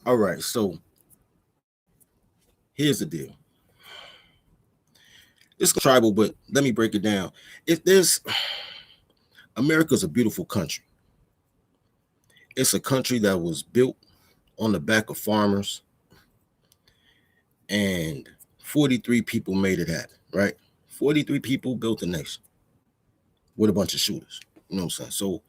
All right, so here's the deal. It's tribal, but let me break it down. If there's America's a beautiful country. It's a country that was built on the back of farmers, and 43 people made it happen, right? 43 people built a nation with a bunch of shooters. You know what I'm saying? So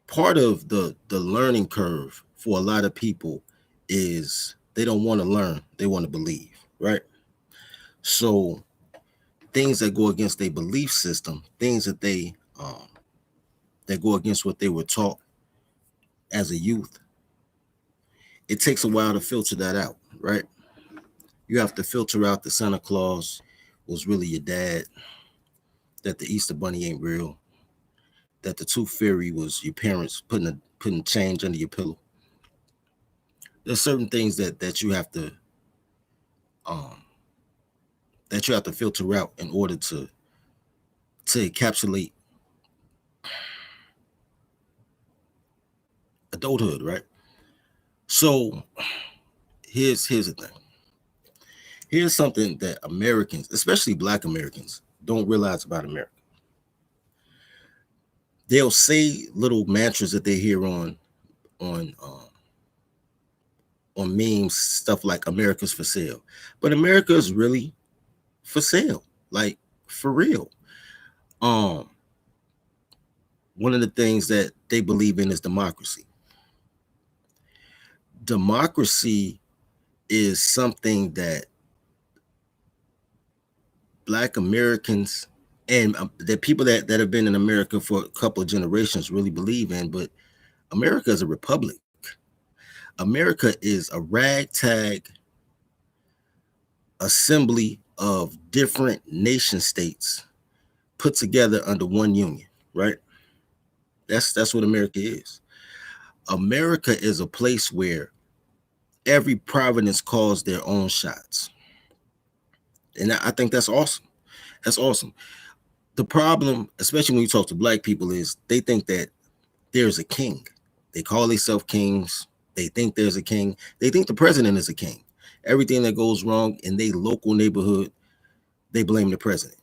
part of the learning curve for a lot of people is they don't want to learn, they want to believe, right? So things that go against their belief system, things that go against what they were taught as a youth, it takes a while to filter that out, right? You have to filter out the Santa Claus was really your dad, that the Easter Bunny ain't real, that the Tooth Fairy was your parents putting change under your pillow. There's certain things that um you have to filter out in order to encapsulate adulthood, right? So here's the thing. Here's something that Americans, especially Black Americans, don't realize about America. They'll say little mantras that they hear on memes, stuff like "America's for sale," but America is really for sale, like for real. Um, One of the things that they believe in is democracy. Democracy is something that Black Americans and the people that have been in America for a couple of generations really believe in. But America is a republic. America is a ragtag assembly of different nation states put together under one union, right? That's what America is. America is a place where every province calls their own shots. And I think that's awesome. That's awesome. The problem, especially when you talk to Black people, is they think that there's a king. They call themselves kings. They think there's a king. They think the president is a king. Everything that goes wrong in their local neighborhood, they blame the president.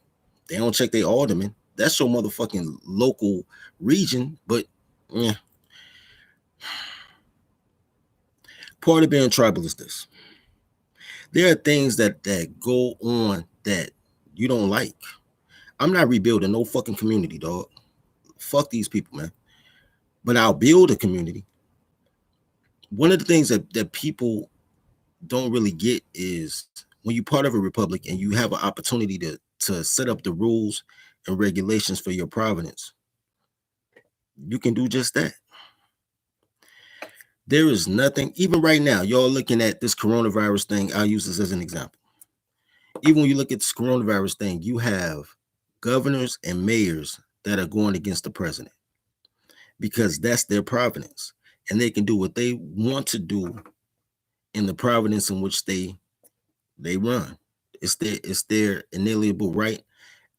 They don't check their alderman. That's your motherfucking local region. But yeah, part of being tribal is this. There are things that go on that you don't like. I'm not rebuilding no fucking community, dog. Fuck these people, man. But I'll build a community. One of the things that people don't really get is when you're part of a republic and you have an opportunity to set up the rules and regulations for your province, you can do just that. There is nothing, even right now, y'all looking at this coronavirus thing. I'll use this as an example. Even when you look at this coronavirus thing, you have governors and mayors that are going against the president because that's their province and they can do what they want to do in the province in which they run. It's their inalienable right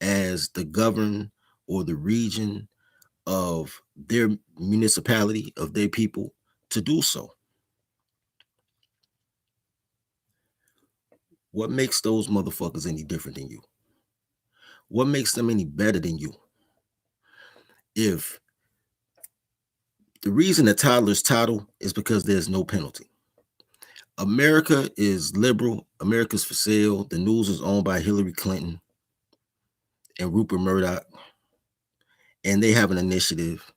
as the govern or the region of their municipality of their people to do so. What makes those motherfuckers any different than you? What makes them any better than you? If the reason that toddlers toddle is because there's no penalty. America is liberal. America's for sale. The news is owned by Hillary Clinton and Rupert Murdoch, and they have an initiative.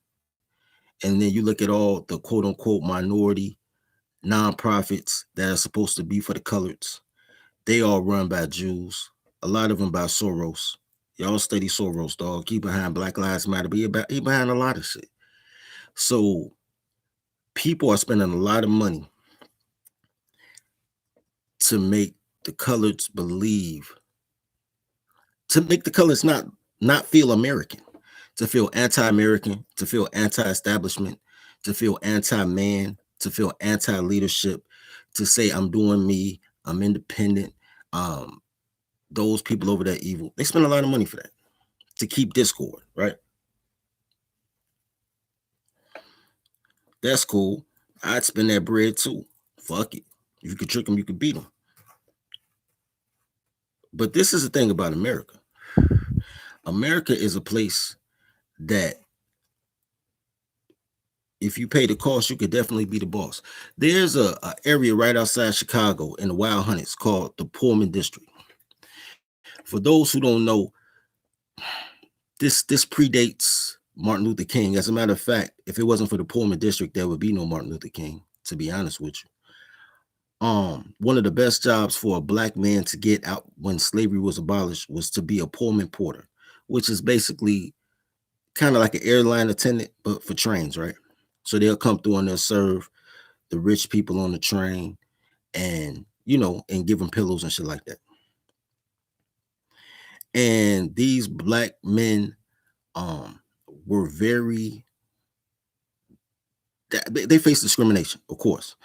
And then you look at all the quote unquote minority nonprofits that are supposed to be for the coloreds. They all run by Jews, a lot of them by Soros. Y'all study Soros, dog. He behind Black Lives Matter, but he behind a lot of shit. So people are spending a lot of money to make the coloreds believe, to make the coloreds not feel American, to feel anti-American, to feel anti-establishment, to feel anti-man, to feel anti-leadership, to say I'm doing me, I'm independent. Um, those people over there evil. They spend a lot of money for that to keep discord, right? That's cool. I'd spend that bread too. Fuck it. If you could trick them, you could beat them. But this is the thing about America. America is a place that if you pay the cost, you could definitely be the boss. There's a area right outside Chicago in the Wild Hunters called the Pullman District. For those who don't know, this predates Martin Luther King. As a matter of fact, if it wasn't for the Pullman District, there would be no Martin Luther King, to be honest with you. One of the best jobs for a black man to get out when slavery was abolished was to be a Pullman porter, which is basically kind of like an airline attendant, but for trains, right? So they'll come through and they'll serve the rich people on the train and, and give them pillows and shit like that. And these black men were they faced discrimination, of course,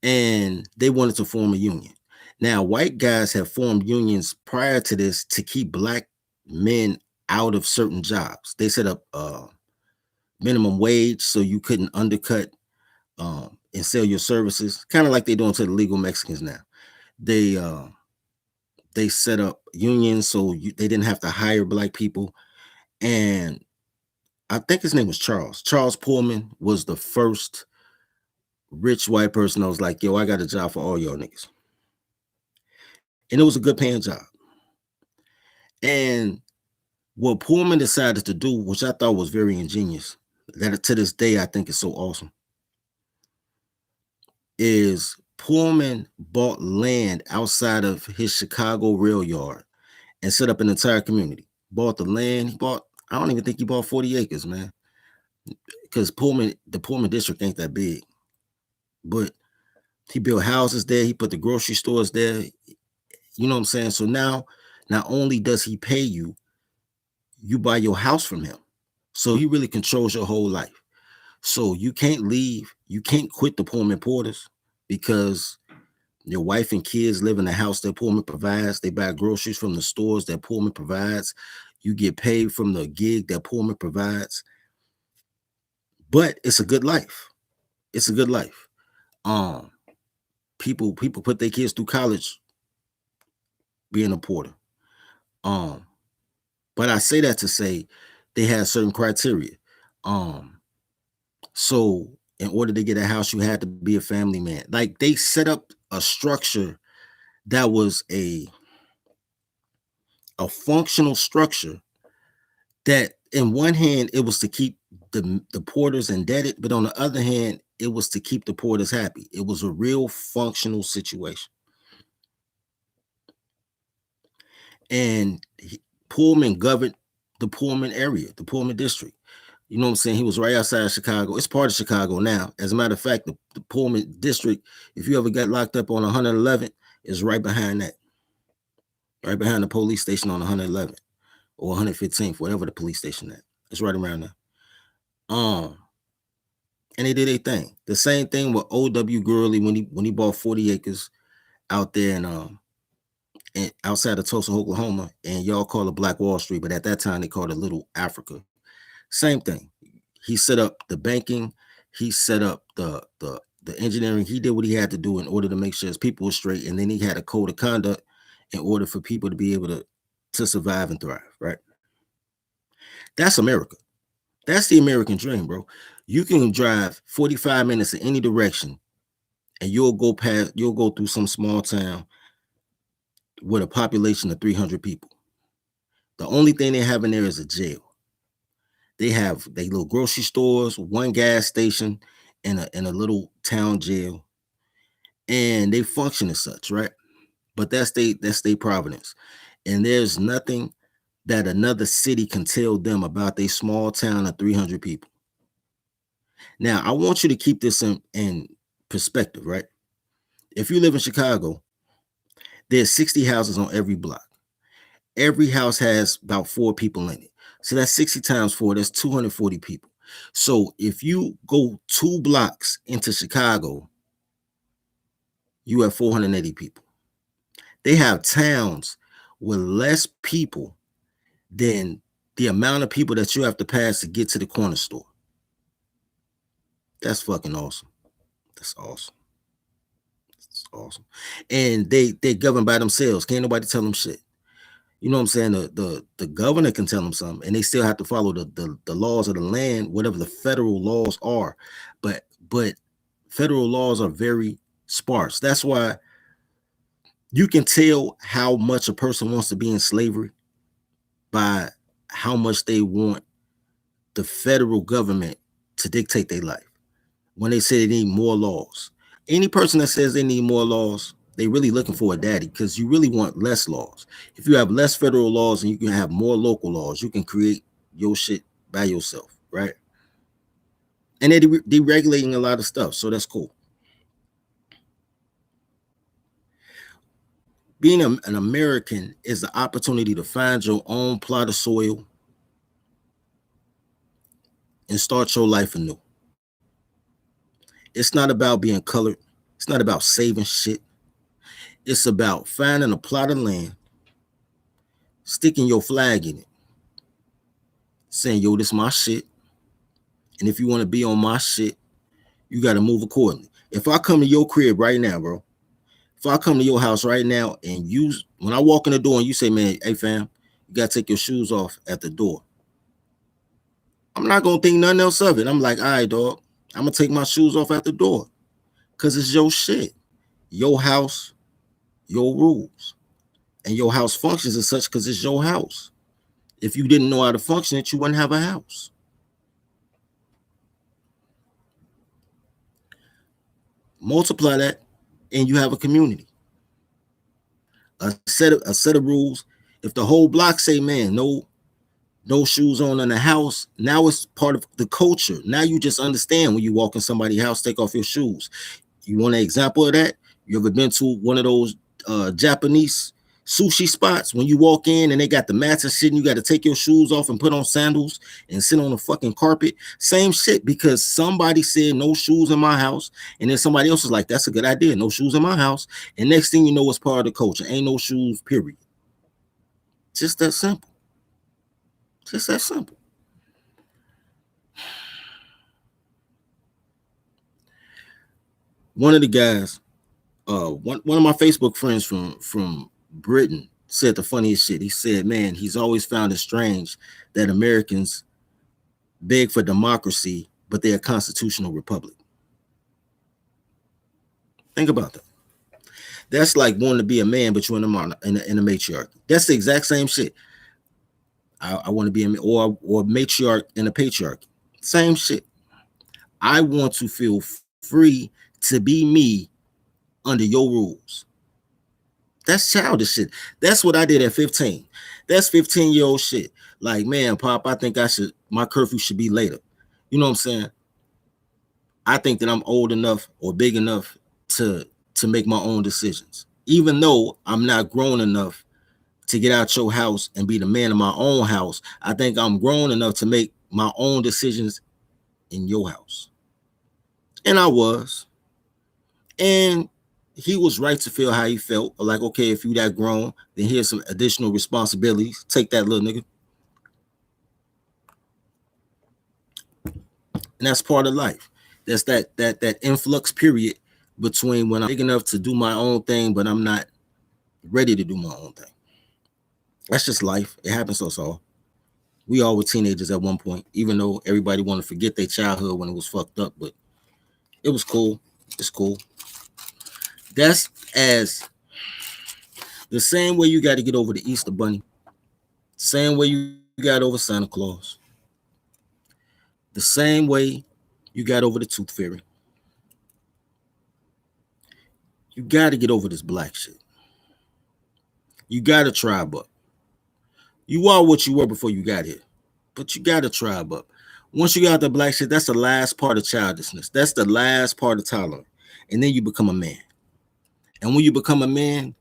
and they wanted to form a union. Now, white guys have formed unions prior to this to keep black men out of certain jobs. They set up minimum wage so you couldn't undercut and sell your services, kind of like they're doing to the legal Mexicans now. They set up unions so they didn't have to hire black people. And I think his name was Charles. Charles Pullman was the first rich white person that was like, yo, I got a job for all y'all niggas. And it was a good paying job. And what Pullman decided to do, which I thought was very ingenious, that to this day I think is so awesome, is Pullman bought land outside of his Chicago rail yard and set up an entire community. Bought the land. I don't even think he bought 40 acres, man. Because the Pullman district ain't that big. But he built houses there. He put the grocery stores there. You know what I'm saying? So now, not only does he pay you, you buy your house from him. So he really controls your whole life. So you can't leave. You can't quit the Pullman Porters because your wife and kids live in the house that Pullman provides. They buy groceries from the stores that Pullman provides. You get paid from the gig that Pullman provides. But it's a good life. It's a good life. People put their kids through college being a porter. But I say that to say they had certain criteria. So in order to get a house, you had to be a family man. Like they set up a structure that was a functional structure that in one hand it was to keep the porters indebted, but on the other hand, it was to keep the porters happy. It was a real functional situation. And Pullman governed the Pullman area, the Pullman district. You know what I'm saying? He was right outside of Chicago. It's part of Chicago now. As a matter of fact, the Pullman district, if you ever got locked up on 111th, is right behind that. Right behind the police station on 111th or 115th, whatever the police station at. It's right around there. And they did their thing. The same thing with O.W. Gurley when he bought 40 acres out there in outside of Tulsa, Oklahoma, and y'all call it Black Wall Street, but at that time they called it Little Africa. Same thing. He set up the banking. He set up the engineering. He did what he had to do in order to make sure his people were straight, and then he had a code of conduct in order for people to be able to survive and thrive. Right? That's America. That's the American dream, bro. You can drive 45 minutes in any direction, and you'll go through some small town with a population of 300 people. The only thing they have in there is a jail. They have their little grocery stores, one gas station, and a little town jail, and they function as such, right? But that's their providence, and there's nothing that another city can tell them about their small town of 300 people. Now, I want you to keep this in perspective, right? If you live in Chicago, there's 60 houses on every block. Every house has about 4 people in it. So that's 60 times 4, that's 240 people. So if you go 2 blocks into Chicago, you have 480 people. They have towns with less people than the amount of people that you have to pass to get to the corner store. That's fucking awesome. That's awesome. That's awesome. And they govern by themselves. Can't nobody tell them shit. You know what I'm saying? The governor can tell them something, and they still have to follow the laws of the land, whatever the federal laws are. But federal laws are very sparse. That's why you can tell how much a person wants to be in slavery by how much they want the federal government to dictate their life. When they say they need more laws, any person that says they need more laws, they really looking for a daddy, because you really want less laws. If you have less federal laws and you can have more local laws, you can create your shit by yourself, right? And they're deregulating a lot of stuff, so that's cool. Being an American is the opportunity to find your own plot of soil and start your life anew. It's not about being colored. It's not about saving shit. It's about finding a plot of land, sticking your flag in it, saying, yo, this my shit. And if you want to be on my shit, you got to move accordingly. If I come to your crib right now, bro, if I come to your house right now and you, when I walk in the door and you say, man, hey fam, you got to take your shoes off at the door, I'm not going to think nothing else of it. I'm like, all right, dog, I'm going to take my shoes off at the door because it's your shit, your house, your rules. And your house functions as such because it's your house. If you didn't know how to function it, you wouldn't have a house. Multiply that and you have a community. A set of rules. If the whole block say, man, no shoes on in the house, now it's part of the culture. Now you just understand when you walk in somebody's house, take off your shoes. You want an example of that? You ever been to one of those Japanese sushi spots when you walk in and they got the mats and shit and you got to take your shoes off and put on sandals and sit on the fucking carpet? Same shit, because somebody said no shoes in my house, and then somebody else was like, that's a good idea, no shoes in my house, and next thing you know, it's part of the culture. Ain't no shoes, period. Just that simple. Just that simple. One of the guys, one of my Facebook friends from Britain said the funniest shit. He said, man, he's always found it strange that Americans beg for democracy, but they're a constitutional republic. Think about that. That's like wanting to be a man, but you're in a matriarchy. That's the exact same shit. I want to be or matriarch in a patriarchy. Same shit. I want to feel free to be me under your rules. That's childish shit. That's what I did at 15. That's 15-year-old shit. Like, man, Pop, I think my curfew should be later. You know what I'm saying? I think that I'm old enough or big enough to make my own decisions. Even though I'm not grown enough to get out your house and be the man of my own house, I think I'm grown enough to make my own decisions in your house. And I was. And he was right to feel how he felt. Like, okay, if you that grown, then here's some additional responsibilities. Take that, little nigga. And that's part of life. That's that influx period between when I'm big enough to do my own thing, but I'm not ready to do my own thing. That's just life. It happens to us all. We all were teenagers at one point, even though everybody want to forget their childhood when it was fucked up, but it was cool. It's cool. That's as the same way you got to get over the Easter Bunny, same way you got over Santa Claus, the same way you got over the Tooth Fairy. You got to get over this black shit. You got to tribe up. You are what you were before you got here, but you got to tribe up. Once you got the black shit, that's the last part of childishness. That's the last part of tolerance. And then you become a man. And when you become a man,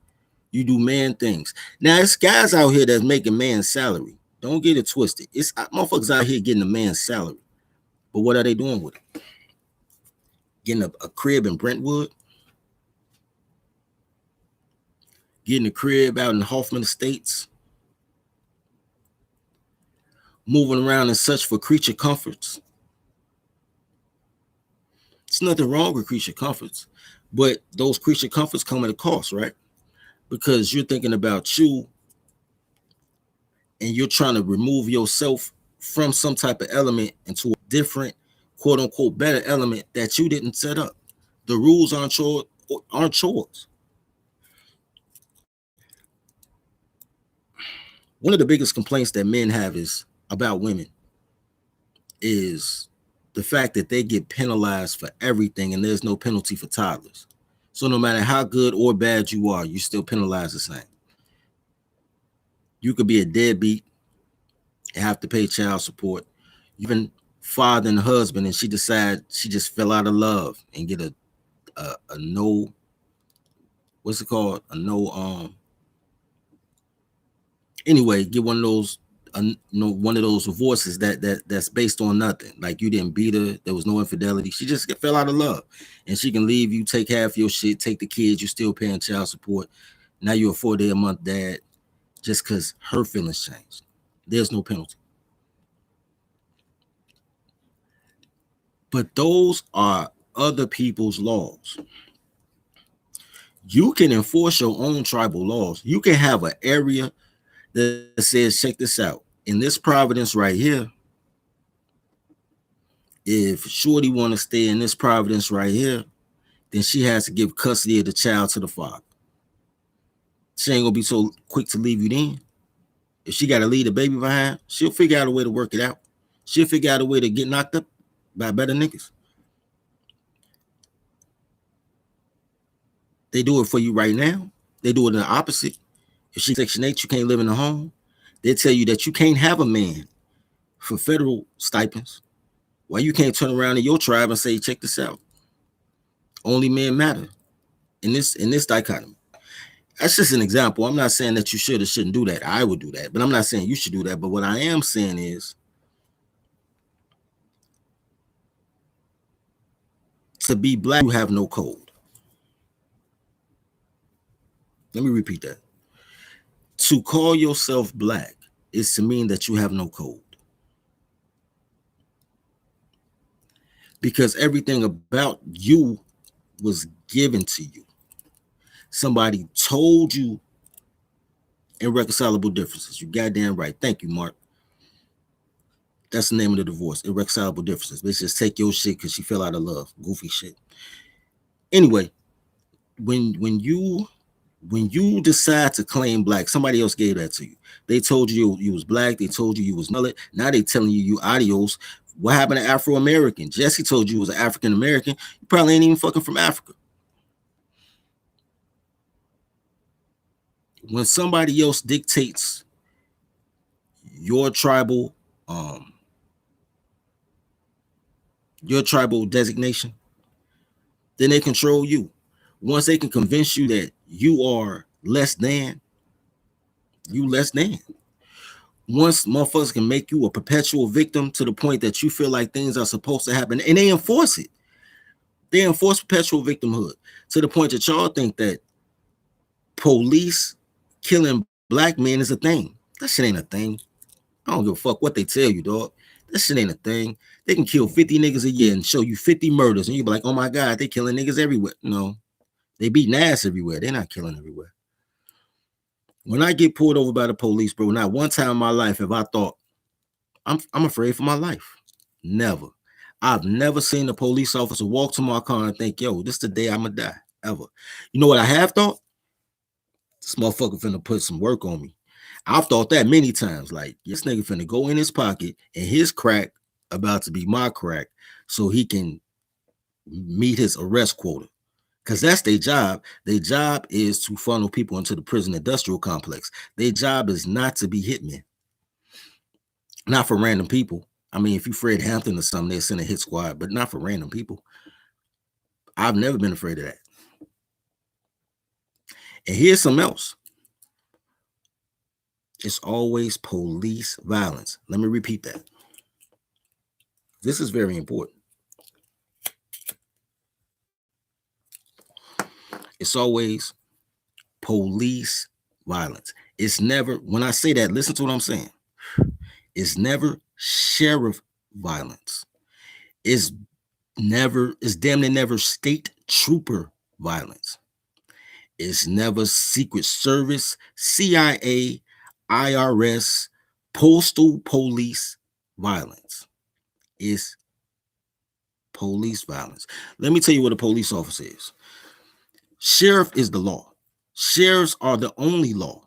you do man things. Now, it's guys out here that's making man's salary. Don't get it twisted. It's motherfuckers out here getting a man's salary. But what are they doing with it? Getting a crib in Brentwood? Getting a crib out in Hoffman Estates? Moving around in search for creature comforts? There's nothing wrong with creature comforts, but those creature comforts come at a cost, right? Because you're thinking about you and you're trying to remove yourself from some type of element into a different, quote unquote, better element that you didn't set up. The rules aren't yours. One of the biggest complaints that men have is about women is the fact that they get penalized for everything and there's no penalty for toddlers. So no matter how good or bad you are, you still penalize the same. You could be a deadbeat and have to pay child support. Even father and husband, and she decide she just fell out of love and get a no, what's it called? A no anyway, get one of those one of those divorces that's based on nothing. Like you didn't beat her, there was no infidelity. She just fell out of love, and she can leave you, take half your shit, take the kids. You're still paying child support. Now you're a 4-day a month dad, just because her feelings changed. There's no penalty. But those are other people's laws. You can enforce your own tribal laws. You can have an area that says, check this out. In this Providence right here, if Shorty want to stay in this Providence right here, then she has to give custody of the child to the father. She ain't gonna be so quick to leave you then. If she got to leave the baby behind, she'll figure out a way to work it out. She'll figure out a way to get knocked up by better niggas. They do it for you right now. They do it in the opposite. If she's Section 8, you can't live in the home. They tell you that you can't have a man for federal stipends. Why you can't turn around in your tribe and say, check this out. Only men matter in this dichotomy. That's just an example. I'm not saying that you should or shouldn't do that. I would do that, but I'm not saying you should do that. But what I am saying is to be black, you have no code. Let me repeat that. To call yourself black is to mean that you have no code. Because everything about you was given to you. Somebody told you irreconcilable differences. You goddamn right. Thank you, Mark. That's the name of the divorce. Irreconcilable differences. Bitch, just take your shit because she fell out of love. Goofy shit. Anyway, when you decide to claim black, somebody else gave that to you. They told you you was black. They told you was mullet. Now they telling you adios. What happened to Afro-American? Jesse told you was an African-American. You probably ain't even fucking from Africa. When somebody else dictates your tribal designation, then they control you. Once they can convince you that you are less than, you less than. Once motherfuckers can make you a perpetual victim to the point that you feel like things are supposed to happen, and they enforce it. They enforce perpetual victimhood to the point that y'all think that police killing black men is a thing. That shit ain't a thing. I don't give a fuck what they tell you, dog. That shit ain't a thing. They can kill 50 niggas a year and show you 50 murders, and you be like, oh my God, they killing niggas everywhere. No, they beating ass everywhere. They're not killing everywhere. When I get pulled over by the police, bro, not one time in my life have I thought, I'm afraid for my life. Never. I've never seen a police officer walk to my car and think, yo, this is the day I'm gonna die, ever. You know what I have thought? This motherfucker finna put some work on me. I've thought that many times, like, this nigga finna go in his pocket and his crack about to be my crack so he can meet his arrest quota. Because that's their job. Their job is to funnel people into the prison industrial complex. Their job is not to be hitmen. Not for random people. I mean, if you Fred Hampton or something, they send a hit squad, but not for random people. I've never been afraid of that. And here's something else. It's always police violence. Let me repeat that. This is very important. It's always police violence. It's never, when I say that, listen to what I'm saying. It's never sheriff violence. It's it's damn near never state trooper violence. It's never Secret Service, CIA, IRS, postal police violence. It's police violence. Let me tell you what a police officer is. Sheriff is the law. Sheriffs are the only law.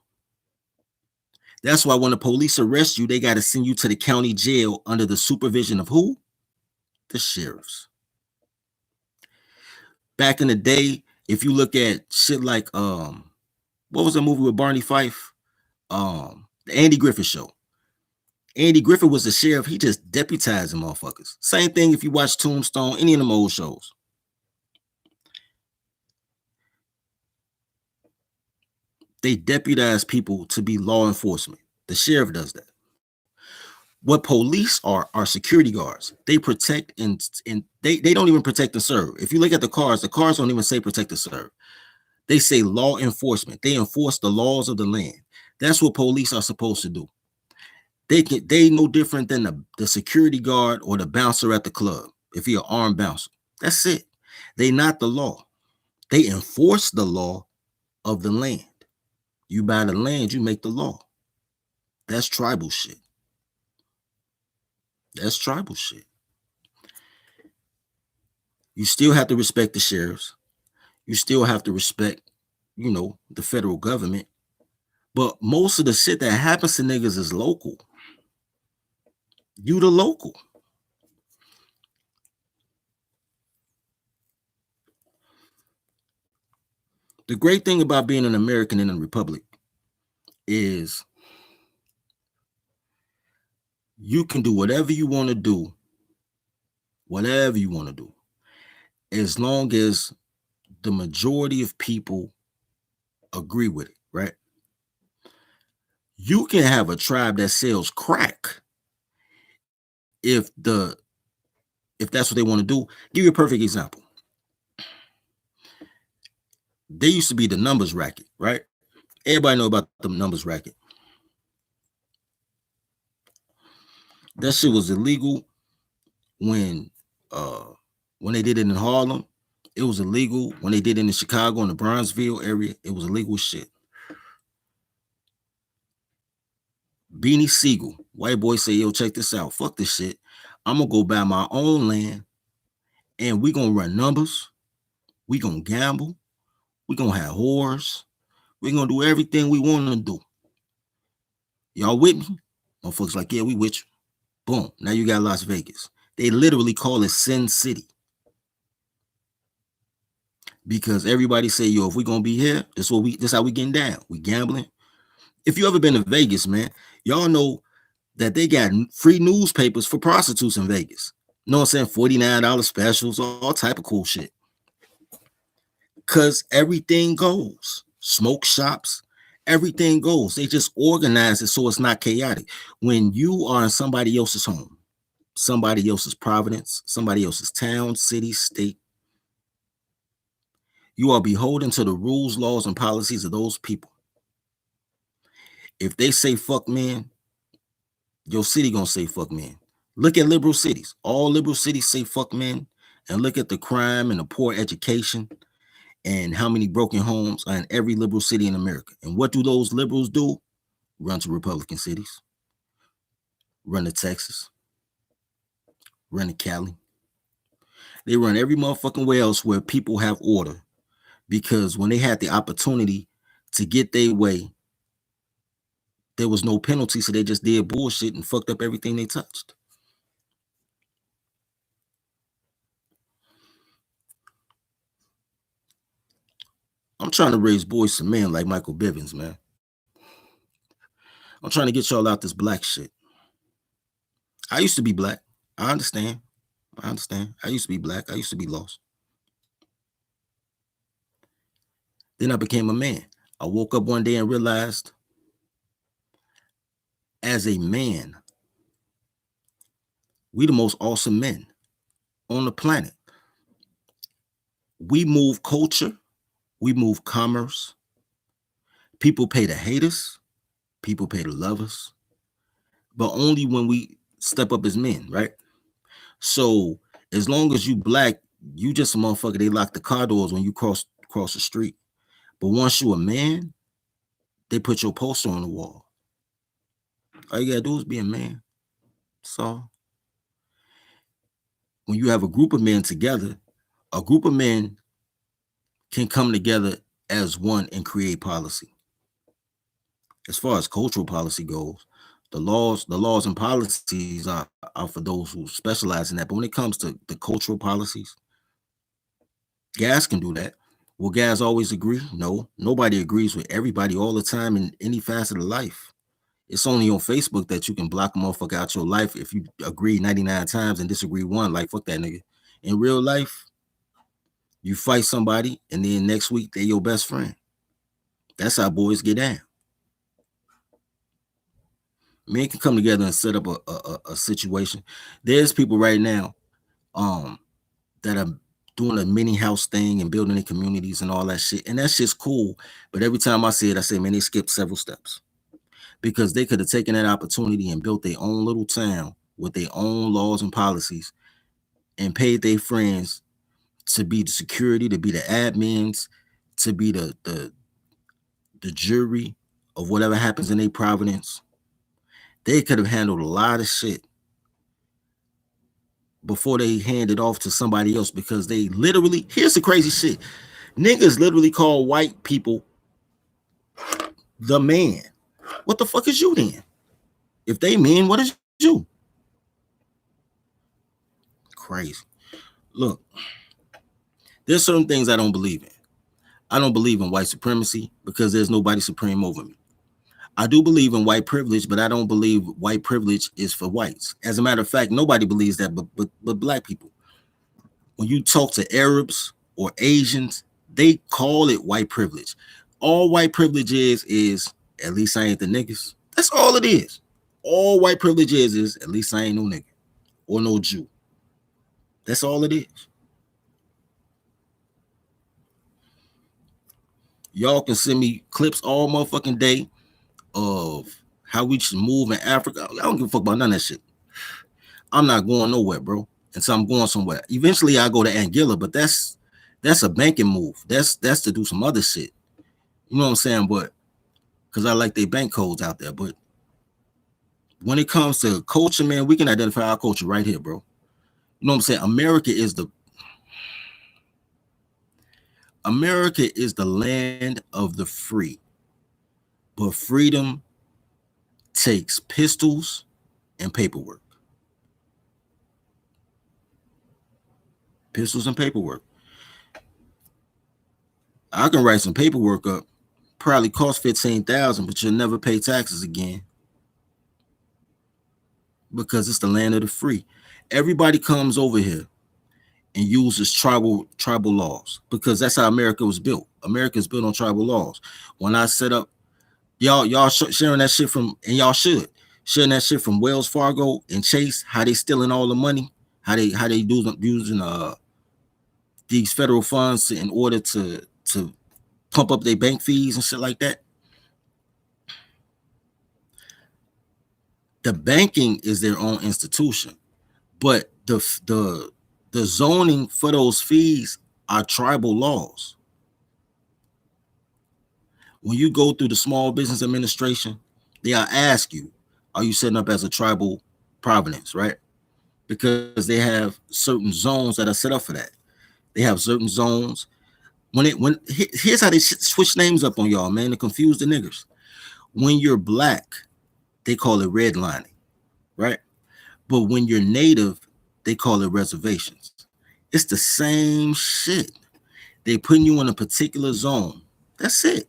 That's why when the police arrest you, they got to send you to the county jail under the supervision of who? The sheriffs. Back in the day, if you look at shit like what was the movie with Barney Fife? The Andy Griffith Show. Andy Griffith was the sheriff. He just deputized them motherfuckers. Same thing if you watch Tombstone, any of them old shows. They deputize people to be law enforcement. The sheriff does that. What police are security guards. They protect and they don't even protect and serve. If you look at the cars don't even say protect and serve. They say law enforcement. They enforce the laws of the land. That's what police are supposed to do. They no different than the security guard or the bouncer at the club. If you're an armed bouncer, that's it. They not the law. They enforce the law of the land. You buy the land, you make the law. That's tribal shit. That's tribal shit. You still have to respect the sheriffs. You still have to respect, the federal government. But most of the shit that happens to niggas is local. You the local. The great thing about being an American in a republic is you can do whatever you want to do, as long as the majority of people agree with it, right? You can have a tribe that sells crack if that's what they want to do. Give you a perfect example. There used to be the numbers racket, right? Everybody know about the numbers racket. That shit was illegal when they did it in Harlem. It was illegal when they did it in Chicago in the Bronzeville area. It was illegal shit. Beanie Siegel, white boy, say, yo, check this out. Fuck this shit. I'm gonna go buy my own land and we gonna run numbers. We gonna gamble. We gonna have whores. We gonna do everything we want to do. Y'all with me? Motherfuckers like, yeah, we with you. Boom. Now you got Las Vegas. They literally call it Sin City. Because everybody say, yo, if we gonna be here, this how we getting down. We gambling. If you ever been to Vegas, man, y'all know that they got free newspapers for prostitutes in Vegas. You know what I'm saying? $49 specials, all type of cool shit. Because everything goes. Smoke shops, everything goes. They just organize it so it's not chaotic. When you are in somebody else's home, somebody else's providence, somebody else's town, city, state, you are beholden to the rules, laws, and policies of those people. If they say fuck man, your city gonna say fuck man. Look at liberal cities. All liberal cities say fuck man, and look at the crime and the poor education and how many broken homes are in every liberal city in America. And what do those liberals do? Run to Republican cities, run to Texas, run to Cali. They run every motherfucking way else where people have order, because when they had the opportunity to get their way, there was no penalty, so they just did bullshit and fucked up everything they touched. I'm trying to raise boys to men like Michael Bivins, man. I'm trying to get y'all out this black shit. I used to be black. I understand. I used to be black. I used to be lost. Then I became a man. I woke up one day and realized, as a man, we the most awesome men on the planet. We move culture. We move commerce. People pay to hate us. People pay to love us. But only when we step up as men, right? So As long as you black, you just a motherfucker. They lock the car doors when you cross the street. But once you a man, they put your poster on the wall. All you gotta do is be a man. So when you have a group of men together, a group of men can come together as one and create policy. As far as cultural policy goes, the laws and policies are for those who specialize in that. But when it comes to the cultural policies, guys can do that. Will guys always agree? No, nobody agrees with everybody all the time in any facet of life. It's only on Facebook that you can block a motherfucker out your life if you agree 99 times and disagree one. Like, fuck that nigga. In real life, you fight somebody and then next week they're your best friend. That's how boys get down. Men can come together and set up a situation. There's people right now that are doing a mini house thing and building their communities and all that shit. And that shit's cool. But every time I see it, I say, man, they skipped several steps. Because they could have taken that opportunity and built their own little town with their own laws and policies and paid their friends to be the security, to be the admins, to be the jury of whatever happens in their providence. They could have handled a lot of shit before they hand it off to somebody else, because they literally, here's the crazy shit. Niggas literally call white people the man. What the fuck is you then? If they men, what is you? Crazy. Look, there's certain things I don't believe in. I don't believe in white supremacy because there's nobody supreme over me. I do believe in white privilege, but I don't believe white privilege is for whites. As a matter of fact, nobody believes that but black people. When you talk to Arabs or Asians, they call it white privilege. All white privilege is at least I ain't the niggas. That's all it is. All white privilege is at least I ain't no nigga or no Jew. That's all it is. Y'all can send me clips all motherfucking day of how we should move in Africa. I don't give a fuck about none of that shit. I'm not going nowhere, bro. And so I'm going somewhere. Eventually I go to Anguilla, but that's a banking move. That's to do some other shit. You know what I'm saying? But because I like their bank codes out there. But when it comes to culture, man, we can identify our culture right here, bro. You know what I'm saying? America is the land of the free. But freedom takes pistols and paperwork. Pistols and paperwork. I can write some paperwork up, probably cost $15,000, but you'll never pay taxes again. Because it's the land of the free. Everybody comes over here and uses tribal laws, because that's how America was built. America is built on tribal laws. When I set up, y'all sharing that shit from, and y'all should sharing that shit from Wells Fargo and Chase, how they stealing all the money, how they do using these federal funds in order to pump up their bank fees and shit like that. The banking is their own institution, but the zoning for those fees are tribal laws. When you go through the Small Business Administration, they'll ask you, are you setting up as a tribal providence, right? Because they have certain zones that are set up for that. They have certain zones. Here's how they switch names up on y'all, man, to confuse the niggers. When you're black, they call it redlining, right? But when you're native, they call it reservations. It's the same shit. They putting you in a particular zone. That's it.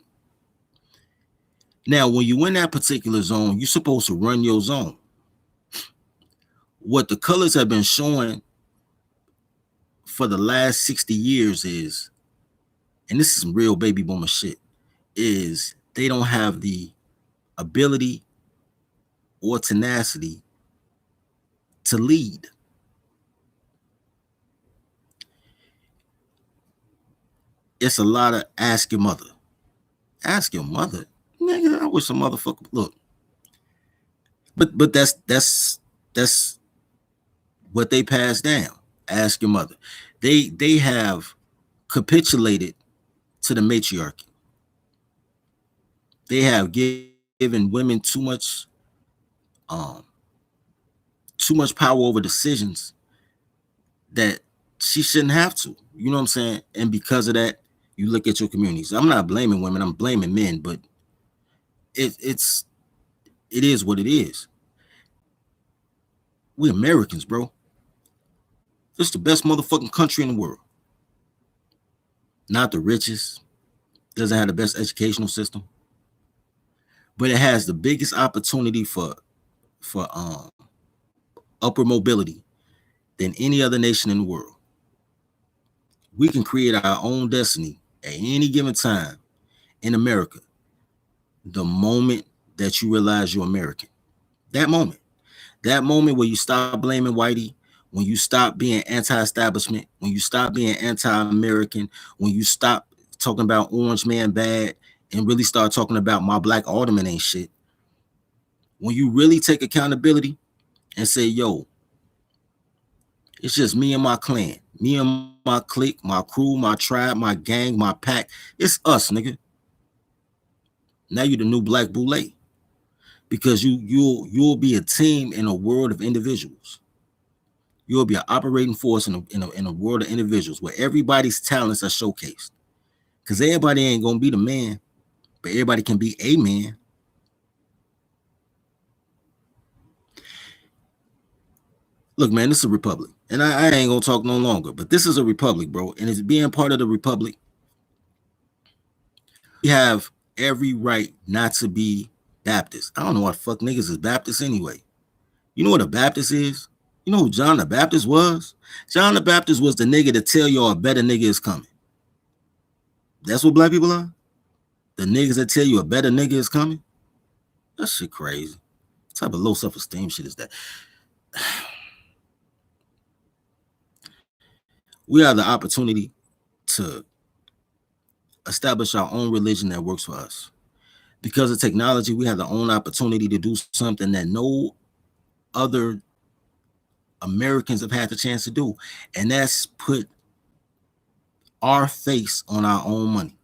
Now, when you in that particular zone, you're supposed to run your zone. What the colors have been showing for the last 60 years is, and this is some real baby boomer shit, is they don't have the ability or tenacity to lead. It's a lot of ask your mother. Ask your mother? Nigga, I wish a motherfucker, look. But that's what they passed down. Ask your mother. They have capitulated to the matriarchy. They have given women um too much power over decisions that she shouldn't have to. You know what I'm saying? And because of that, you look at your communities. I'm not blaming women, I'm blaming men, but it's it is what it is. We Americans, bro. This is the best motherfucking country in the world. Not the richest, doesn't have the best educational system, but it has the biggest opportunity for upward mobility than any other nation in the world. We can create our own destiny at any given time in America. The moment that you realize you're American, that moment, where you stop blaming whitey, when you stop being anti-establishment, when you stop being anti-American, when you stop talking about orange man bad and really start talking about my black alderman ain't shit. When you really take accountability and say, yo, it's just me and my clan, me and my clique, my crew, my tribe, my gang, my pack. It's us, nigga. Now you the new Black Boule, because you'll be a team in a world of individuals. You'll be an operating force in a world of individuals where everybody's talents are showcased. Because everybody ain't gonna be the man, but everybody can be a man. Look, man, this is a republic, and I ain't gonna talk no longer. But this is a republic, bro, and it's being part of the republic. We have every right not to be Baptist. I don't know what fuck niggas is Baptist anyway. You know what a Baptist is? You know who John the Baptist was? John the Baptist was the nigga to tell y'all a better nigga is coming. That's what black people are? The niggas that tell you a better nigga is coming? That shit crazy. What type of low self-esteem shit is that? We have the opportunity to establish our own religion that works for us. Because of technology, we have the own opportunity to do something that no other Americans have had the chance to do, and that's put our face on our own money.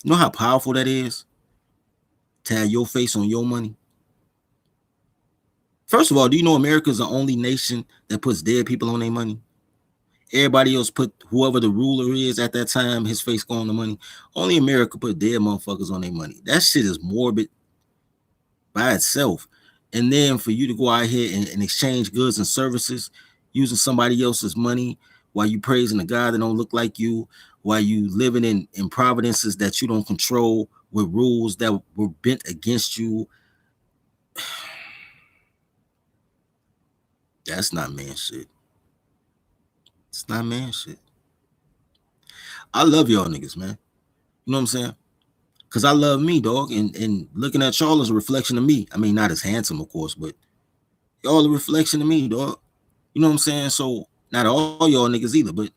You know how powerful that is? To have your face on your money? First of all, do you know America is the only nation that puts dead people on their money? Everybody else put whoever the ruler is at that time, his face go on the money. Only America put dead motherfuckers on their money. That shit is morbid by itself. And then for you to go out here and exchange goods and services using somebody else's money while you praising a God that don't look like you, while you living in providences that you don't control, with rules that were bent against you. That's not man shit. It's not man shit. I love y'all niggas, man. You know what I'm saying? Because I love me, dog. And looking at y'all is a reflection of me. I mean, not as handsome, of course, but y'all a reflection of me, dog. You know what I'm saying? So, not all y'all niggas either, but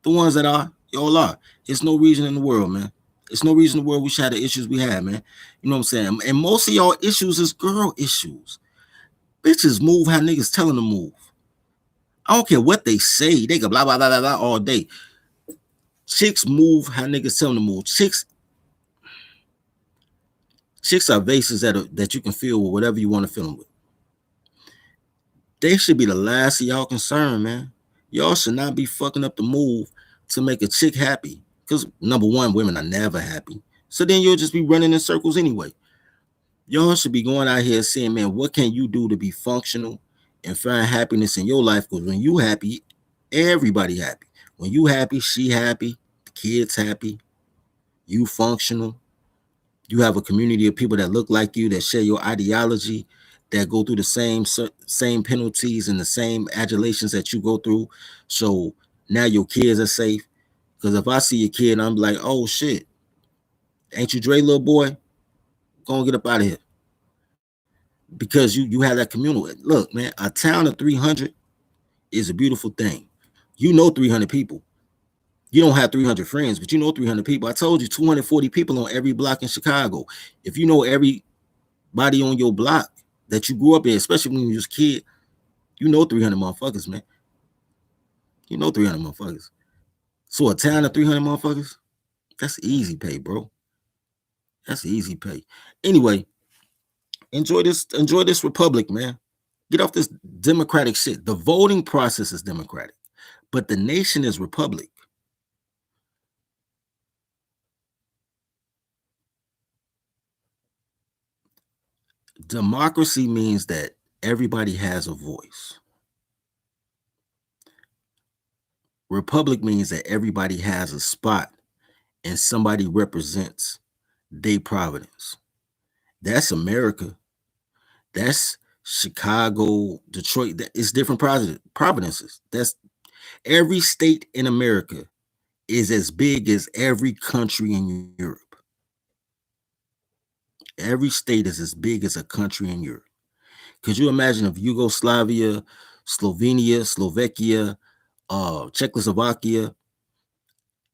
the ones that are, y'all are. It's no reason in the world, man. It's no reason in the world we should have the issues we have, man. You know what I'm saying? And most of y'all issues is girl issues. Bitches move how niggas telling them to move. I don't care what they say. They go blah, blah, blah, blah, blah all day. Chicks move how niggas tell them to move. Chicks are vases that you can fill with whatever you want to fill them with. They should be the last of y'all concerned, man. Y'all should not be fucking up the move to make a chick happy. Because number one, women are never happy. So then you'll just be running in circles anyway. Y'all should be going out here saying, man, what can you do to be functional and find happiness in your life? Because when you happy, everybody happy. When you happy, she happy, the kids happy, you functional. You have a community of people that look like you, that share your ideology, that go through the same penalties and the same adulations that you go through. So now your kids are safe. Because if I see a kid, I'm like, oh shit, ain't you Dre, little boy? Go and get up out of here. Because you have that communal. Look, man, a town of 300 is a beautiful thing. You know 300 people. You don't have 300 friends, but you know 300 people. I told you 240 people on every block in Chicago. If you know everybody on your block that you grew up in, especially when you was a kid, you know 300 motherfuckers, man. You know 300 motherfuckers. So a town of 300 motherfuckers, that's easy pay, bro. That's easy pay. Anyway, enjoy this republic, man. Get off this democratic shit. The voting process is democratic, but the nation is republic. Democracy means that everybody has a voice. Republic means that everybody has a spot and somebody represents their providence. That's America. That's Chicago, Detroit. It's different providences. That's every state in America is as big as every country in Europe. Every state is as big as a country in Europe. Could you imagine if Yugoslavia, Slovenia, Slovakia, Czechoslovakia,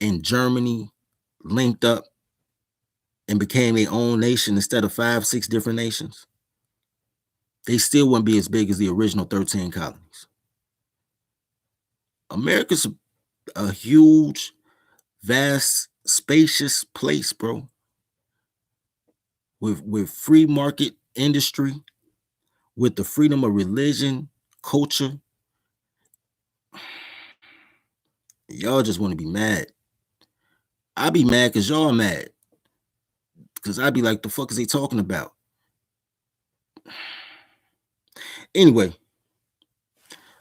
and Germany linked up and became their own nation instead of 5, 6 different nations? They still wouldn't be as big as the original 13 colonies. America's a huge, vast, spacious place, bro. With free market industry, with the freedom of religion, culture. Y'all just want to be mad. I be mad because y'all mad. Because I be like, the fuck is they talking about? Anyway,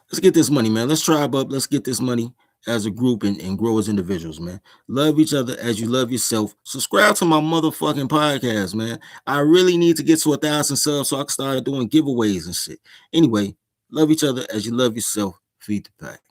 let's get this money, man. Let's tribe up. Let's get this money as a group and grow as individuals, man. Love each other as you love yourself. Subscribe to my motherfucking podcast, man. I really need to get to 1,000 subs so I can start doing giveaways and shit. Anyway, love each other as you love yourself. Feed the pack.